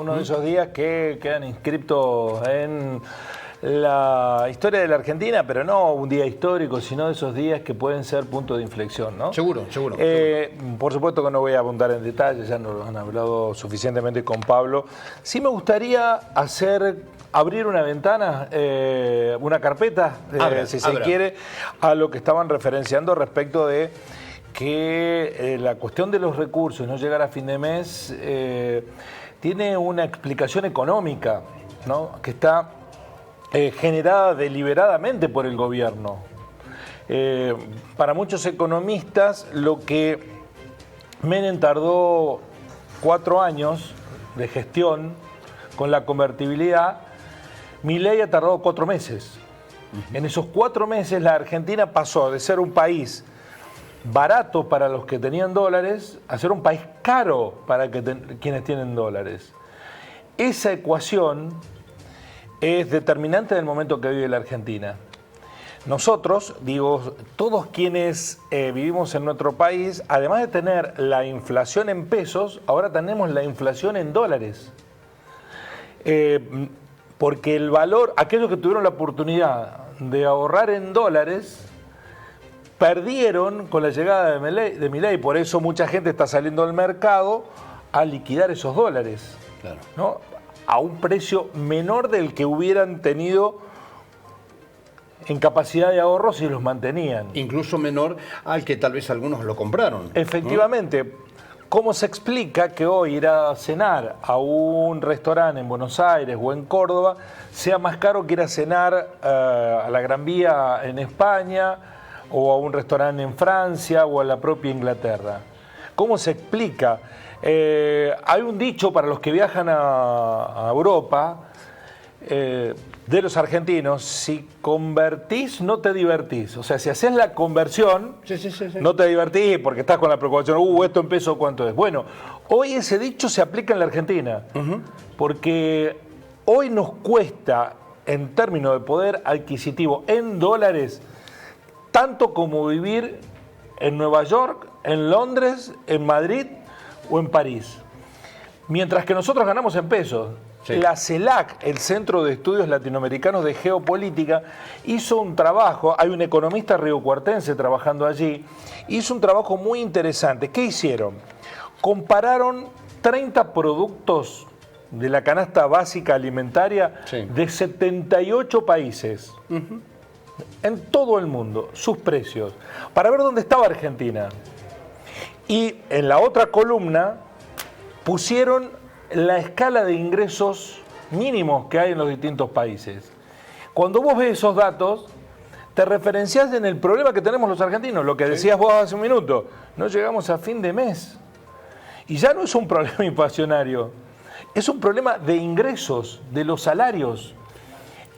uno de esos días que quedan inscriptos en la historia de la Argentina, pero no un día histórico, sino de esos días que pueden ser punto de inflexión, ¿no? Seguro. Por supuesto que no voy a abundar en detalles, ya nos lo han hablado suficientemente con Pablo. Sí me gustaría abrir una ventana, una carpeta, si se quiere, a lo que estaban referenciando respecto de que la cuestión de los recursos, no llegar a fin de mes, tiene una explicación económica, ¿no? Que está generada deliberadamente por el gobierno. Para muchos economistas, lo que Menem tardó 4 años de gestión con la convertibilidad, Milei ha tardado 4 meses. En esos 4 meses la Argentina pasó de ser un país barato para los que tenían dólares a ser un país caro para quienes tienen dólares. Esa ecuación es determinante del momento que vive la Argentina. Nosotros, todos quienes vivimos en nuestro país, además de tener la inflación en pesos, ahora tenemos la inflación en dólares. Porque el valor, aquellos que tuvieron la oportunidad de ahorrar en dólares, perdieron con la llegada de Milei, por eso mucha gente está saliendo al mercado a liquidar esos dólares, Claro. ¿no? A un precio menor del que hubieran tenido en capacidad de ahorro si los mantenían. Incluso menor al que tal vez algunos lo compraron. Efectivamente, ¿cómo se explica que hoy ir a cenar a un restaurante en Buenos Aires o en Córdoba sea más caro que ir a cenar a la Gran Vía en España o a un restaurante en Francia o a la propia Inglaterra? ¿Cómo se explica? Hay un dicho para los que viajan a Europa de los argentinos: si convertís, no te divertís. O sea, si haces la conversión, Sí. no te divertís porque estás con la preocupación, esto en pesos, ¿cuánto es? Bueno, hoy ese dicho se aplica en la Argentina, porque hoy nos cuesta, en términos de poder adquisitivo, en dólares, tanto como vivir en Nueva York, en Londres, en Madrid o en París. Mientras que nosotros ganamos en pesos. Sí. La CELAC, el Centro de Estudios Latinoamericanos de Geopolítica, hizo un trabajo, hay un economista riocuartense trabajando allí, hizo un trabajo muy interesante. ¿Qué hicieron? Compararon 30 productos de la canasta básica alimentaria de 78 países. En todo el mundo, sus precios, para ver dónde estaba Argentina. Y en la otra columna pusieron la escala de ingresos mínimos que hay en los distintos países. Cuando vos ves esos datos, te referenciás en el problema que tenemos los argentinos, lo que decías vos hace un minuto: no llegamos a fin de mes. Y ya no es un problema inflacionario, es un problema de ingresos, de los salarios.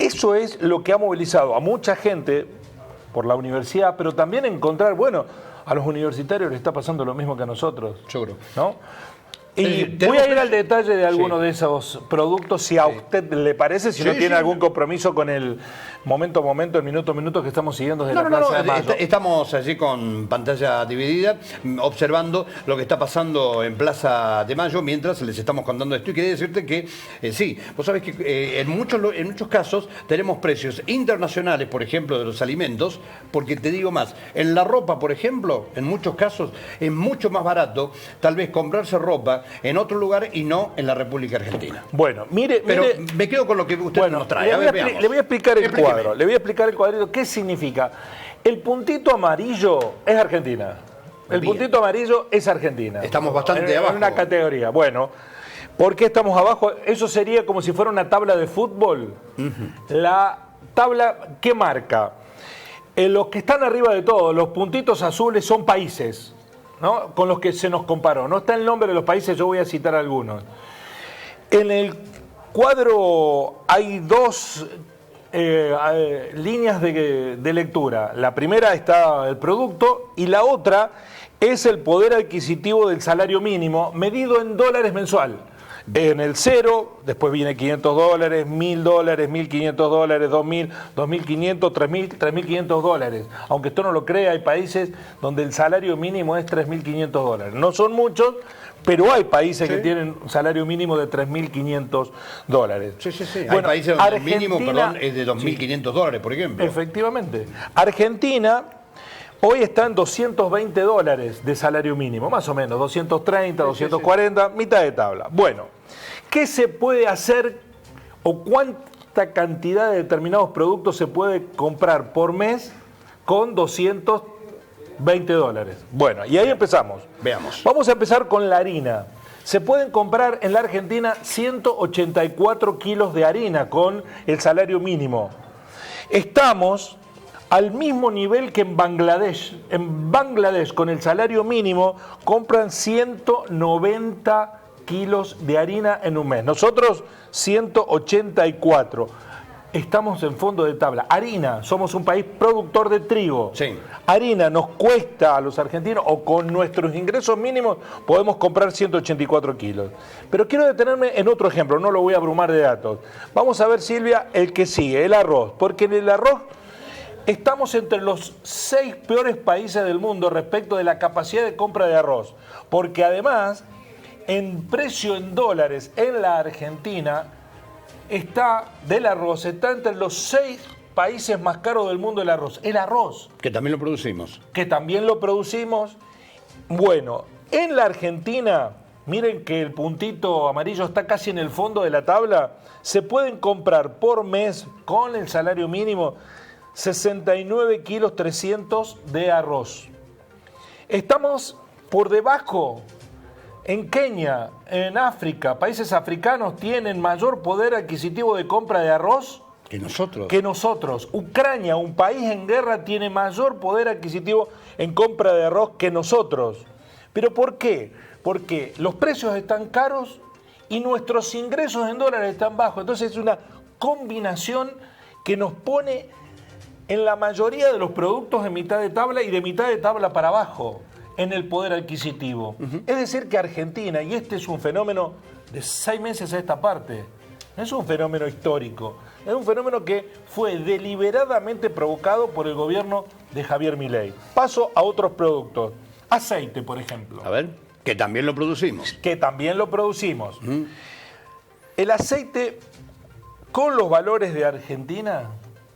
Eso es lo que ha movilizado a mucha gente por la universidad, pero también encontrar, a los universitarios les está pasando lo mismo que a nosotros. Seguro. ¿No? Y voy a ir al detalle de alguno de esos productos, si a usted le parece, si no tiene algún compromiso con el momento, el minuto que estamos siguiendo desde la Plaza de Mayo. Estamos allí con pantalla dividida, observando lo que está pasando en Plaza de Mayo mientras les estamos contando esto. Y quería decirte que vos sabés que en muchos casos tenemos precios internacionales, por ejemplo, de los alimentos, porque te digo más, en la ropa, por ejemplo, en muchos casos es mucho más barato tal vez comprarse ropa en otro lugar y no en la República Argentina. Bueno, mire... Pero me quedo con lo que usted nos trae. Le voy a explicar el cuadro. Le voy a explicar el cuadrito. ¿Qué significa? El puntito amarillo es Argentina. El puntito amarillo es Argentina. Estamos bastante abajo. En una categoría. Bueno, ¿por qué estamos abajo? Eso sería como si fuera una tabla de fútbol. La tabla, ¿qué marca? Los que están arriba de todo, los puntitos azules, son países, ¿no? Con los que se nos comparó. No está el nombre de los países, yo voy a citar algunos. En el cuadro hay 2 líneas de lectura. La primera está el producto y la otra es el poder adquisitivo del salario mínimo medido en dólares mensual. en el cero, después viene $500, $1.000, $1.500, $2.000, $2.500, $3.000, $3.500. Aunque esto no lo crea, hay países donde el salario mínimo es $3.500. No son muchos, pero hay países que tienen un salario mínimo de $3.500. Sí, sí, sí. Bueno, hay países donde el mínimo, perdón, es de $2.500, por ejemplo. Efectivamente. Argentina hoy está en $220 de salario mínimo, más o menos, 230, 240, mitad de tabla. Bueno, ¿qué se puede hacer o cuánta cantidad de determinados productos se puede comprar por mes con $220? Bueno, y ahí empezamos. Veamos. Vamos a empezar con la harina. Se pueden comprar en la Argentina 184 kilos de harina con el salario mínimo. Estamos al mismo nivel que en Bangladesh. En Bangladesh, con el salario mínimo, compran 190 kilos de harina en un mes. Nosotros, 184. Estamos en fondo de tabla. Harina, somos un país productor de trigo. Sí. Harina nos cuesta a los argentinos, o con nuestros ingresos mínimos, podemos comprar 184 kilos. Pero quiero detenerme en otro ejemplo, no lo voy a abrumar de datos. Vamos a ver, Silvia, el que sigue, el arroz. Porque en el arroz estamos entre los 6 peores países del mundo respecto de la capacidad de compra de arroz. Porque además, en precio en dólares en la Argentina, del arroz está entre los 6 países más caros del mundo el arroz. El arroz. Que también lo producimos. Que también lo producimos. Bueno, en la Argentina, miren que el puntito amarillo está casi en el fondo de la tabla. Se pueden comprar por mes, con el salario mínimo, 69 kilos 300 de arroz. Estamos por debajo. En Kenia, en África, países africanos tienen mayor poder adquisitivo de compra de arroz que nosotros. Ucrania, un país en guerra, tiene mayor poder adquisitivo en compra de arroz que nosotros. ¿Pero por qué? Porque los precios están caros y nuestros ingresos en dólares están bajos. Entonces es una combinación que nos pone en la mayoría de los productos en mitad de tabla y de mitad de tabla para abajo en el poder adquisitivo. Es decir que Argentina, y este es un fenómeno de 6 meses a esta parte, no es un fenómeno histórico, es un fenómeno que fue deliberadamente provocado por el gobierno de Javier Milei. Paso a otros productos. Aceite, por ejemplo. A ver, que también lo producimos. El aceite, con los valores de Argentina,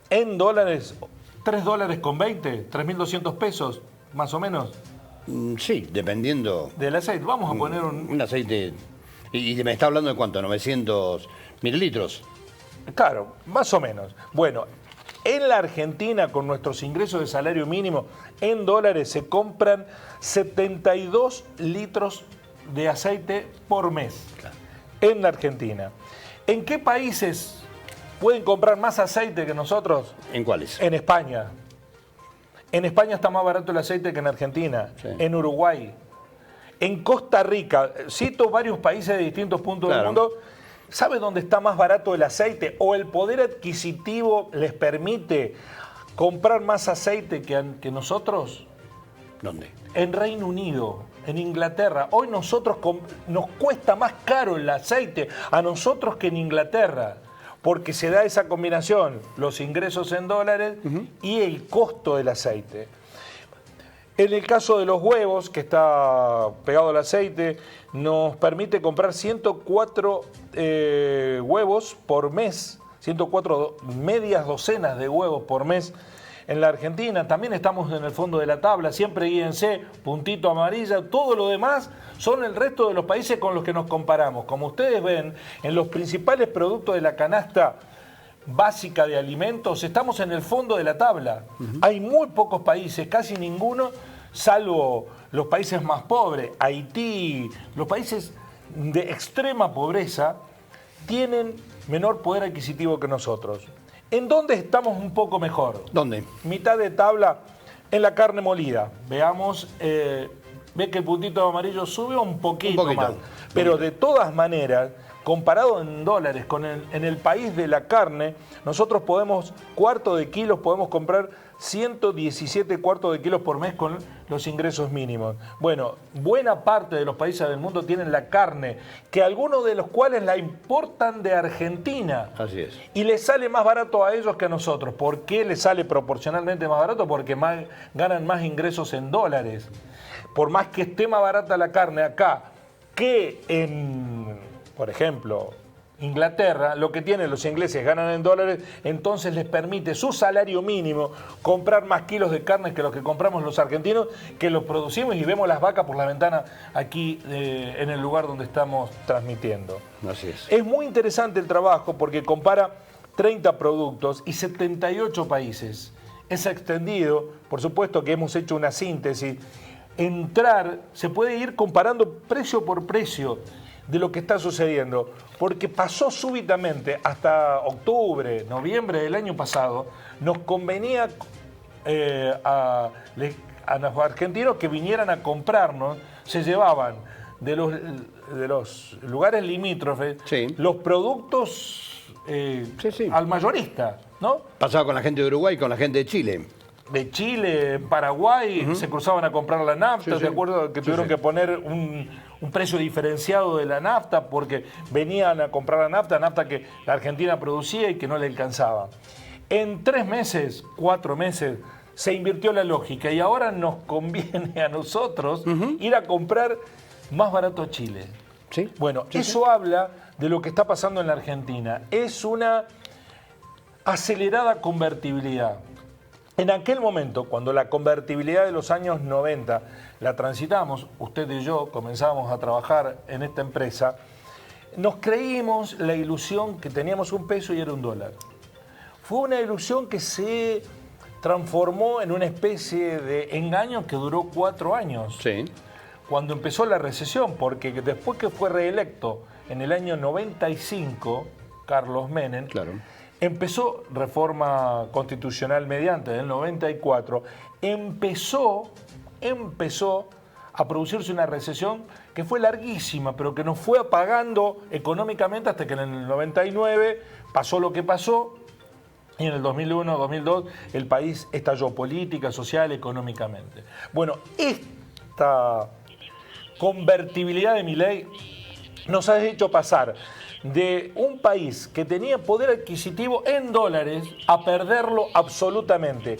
en dólares, $3.20, 3.200 pesos, más o menos. Sí, dependiendo Del aceite. Vamos a poner un aceite. Y me está hablando de cuánto, 900 mililitros. Claro, más o menos. Bueno, en la Argentina, con nuestros ingresos de salario mínimo, en dólares se compran 72 litros de aceite por mes. Claro. En la Argentina. ¿En qué países pueden comprar más aceite que nosotros? ¿En cuáles? En España. En España está más barato el aceite que en Argentina, sí. En Uruguay, en Costa Rica. Cito varios países de distintos puntos del mundo. ¿Sabe dónde está más barato el aceite? ¿O el poder adquisitivo les permite comprar más aceite que nosotros? ¿Dónde? En Reino Unido, en Inglaterra. Hoy nos cuesta más caro el aceite a nosotros que en Inglaterra. Porque se da esa combinación, los ingresos en dólares y el costo del aceite. En el caso de los huevos, que está pegado al aceite, nos permite comprar 104 huevos por mes, 104 medias docenas de huevos por mes en la Argentina. También estamos en el fondo de la tabla, siempre guíense, puntito amarilla, todo lo demás son el resto de los países con los que nos comparamos. Como ustedes ven, en los principales productos de la canasta básica de alimentos, estamos en el fondo de la tabla. Hay muy pocos países, casi ninguno, salvo los países más pobres, Haití, los países de extrema pobreza, tienen menor poder adquisitivo que nosotros. ¿En dónde estamos un poco mejor? ¿Dónde? Mitad de tabla en la carne molida. Veamos, ve que el puntito amarillo sube un poquito más. Pero de todas maneras, comparado en dólares en el país de la carne, nosotros podemos, cuarto de kilos, podemos comprar 117 cuartos de kilos por mes con los ingresos mínimos. Bueno, buena parte de los países del mundo tienen la carne, que algunos de los cuales la importan de Argentina. Así es. Y les sale más barato a ellos que a nosotros. ¿Por qué les sale proporcionalmente más barato? Porque ganan más ingresos en dólares. Por más que esté más barata la carne acá que en, por ejemplo, Inglaterra, lo que tienen los ingleses ganan en dólares, entonces les permite su salario mínimo comprar más kilos de carne que los que compramos los argentinos, que los producimos y vemos las vacas por la ventana aquí en el lugar donde estamos transmitiendo. Así es. Es muy interesante el trabajo porque compara 30 productos y 78 países. Es extendido, por supuesto que hemos hecho una síntesis. Se puede ir comparando precio por precio de lo que está sucediendo, porque pasó súbitamente hasta octubre, noviembre del año pasado, nos convenía a los argentinos que vinieran a comprarnos, se llevaban de los lugares limítrofes los productos al mayorista, ¿no? Pasaba con la gente de Uruguay y con la gente de Chile. De Chile, Paraguay, se cruzaban a comprar la nafta, ¿te acuerdas que tuvieron que poner un precio diferenciado de la nafta porque venían a comprar la nafta que la Argentina producía y que no le alcanzaba? En 3 meses, 4 meses, se invirtió la lógica y ahora nos conviene a nosotros ir a comprar más barato a Chile. ¿Sí? Bueno, eso habla de lo que está pasando en la Argentina. Es una acelerada convertibilidad. En aquel momento, cuando la convertibilidad de los años 90 la transitamos, usted y yo comenzamos a trabajar en esta empresa, nos creímos la ilusión que teníamos un peso y era un dólar. Fue una ilusión que se transformó en una especie de engaño que duró 4 años. Sí. Cuando empezó la recesión, porque después que fue reelecto en el año 95, Carlos Menem, empezó reforma constitucional mediante del 94, empezó a producirse una recesión que fue larguísima, pero que nos fue apagando económicamente hasta que en el 99 pasó lo que pasó y en el 2001, 2002 el país estalló política, social, económicamente. Bueno, esta convertibilidad de Milei nos ha hecho pasar de un país que tenía poder adquisitivo en dólares a perderlo absolutamente,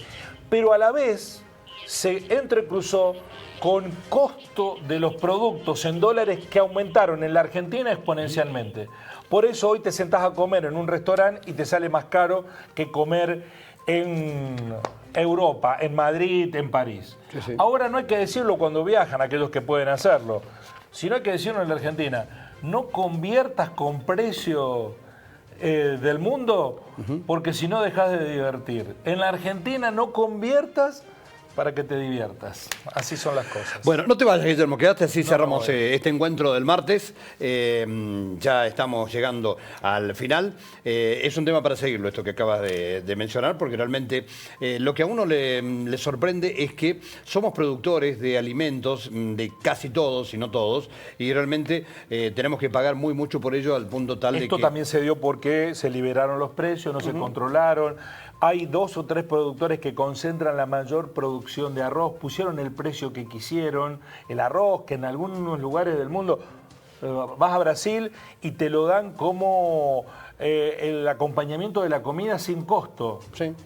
pero a la vez se entrecruzó con costo de los productos en dólares que aumentaron en la Argentina exponencialmente. Por eso hoy te sentás a comer en un restaurante y te sale más caro que comer en Europa, en Madrid, en París. Ahora no hay que decirlo cuando viajan aquellos que pueden hacerlo, sino hay que decirlo en la Argentina. No conviertas con precio del mundo, porque si no dejas de divertir. En la Argentina no conviertas para que te diviertas. Así son las cosas. Bueno, no te vayas, Guillermo, quedaste así, cerramos este encuentro del martes. Ya estamos llegando al final. Es un tema para seguirlo, esto que acabas de mencionar, porque realmente lo que a uno le sorprende es que somos productores de alimentos, de casi todos, si no todos, y realmente tenemos que pagar mucho por ello al punto tal de que... Esto también se dio porque se liberaron los precios, no se controlaron. Hay 2 o 3 productores que concentran la mayor producción de arroz, pusieron el precio que quisieron, el arroz que en algunos lugares del mundo vas a Brasil y te lo dan como el acompañamiento de la comida sin costo,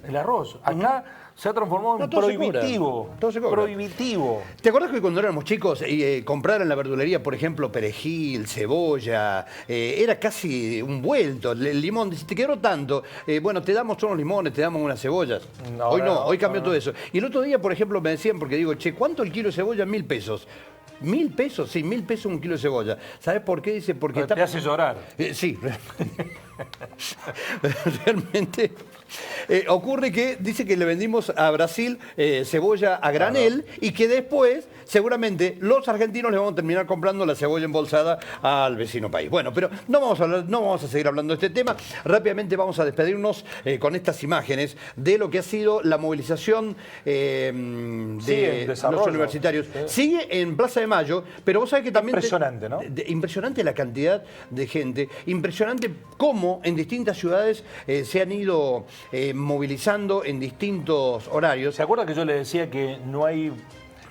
el arroz. Acá se ha transformado en prohibitivo. Todo se cobra. Prohibitivo. ¿Te acuerdas que cuando éramos chicos comprar en la verdulería, por ejemplo, perejil, cebolla, era casi un vuelto? El limón, si te quedó tanto, bueno, te damos unos limones, te damos unas cebollas. Hoy no, hoy cambió todo eso. Y el otro día, por ejemplo, me decían, porque digo, che, ¿cuánto el kilo de cebolla? 1.000 pesos. ¿1.000 pesos? Sí, 1.000 pesos un kilo de cebolla. ¿Sabes por qué? Dice, porque te hace llorar. Sí, realmente. Ocurre que dice que le vendimos a Brasil cebolla a granel y que después seguramente los argentinos le vamos a terminar comprando la cebolla embolsada al vecino país. Bueno, pero no vamos a seguir hablando de este tema. Rápidamente vamos a despedirnos con estas imágenes de lo que ha sido la movilización de los universitarios. Sigue en Plaza de Mayo, pero vos sabés que también... Impresionante, ¿no? Impresionante la cantidad de gente, impresionante cómo en distintas ciudades se han ido movilizando en distintos horarios. ¿Se acuerda que yo le decía que no hay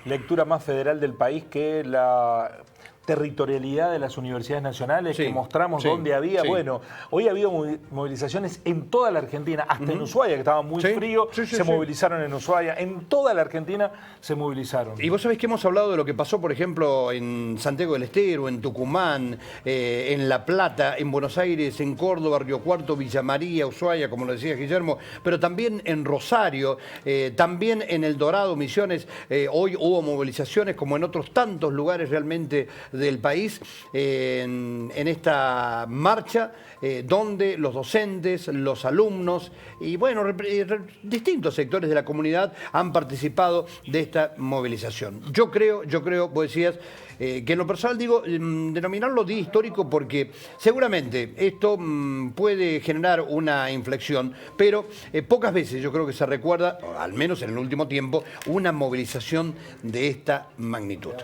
lectura más federal del país que la territorialidad de las universidades nacionales, que mostramos dónde había? Bueno, hoy ha habido movilizaciones en toda la Argentina, hasta en Ushuaia, que estaba muy frío, se movilizaron en Ushuaia, en toda la Argentina se movilizaron. Y vos sabés que hemos hablado de lo que pasó, por ejemplo, en Santiago del Estero, en Tucumán, en La Plata, en Buenos Aires, en Córdoba, Río Cuarto, Villa María, Ushuaia, como lo decía Guillermo, pero también en Rosario, también en El Dorado, Misiones. Hoy hubo movilizaciones, como en otros tantos lugares realmente del país, en esta marcha, donde los docentes, los alumnos y bueno, distintos sectores de la comunidad han participado de esta movilización. Yo creo, vos decías, que en lo personal digo, denominarlo día histórico porque seguramente esto puede generar una inflexión, pero pocas veces yo creo que se recuerda, al menos en el último tiempo, una movilización de esta magnitud.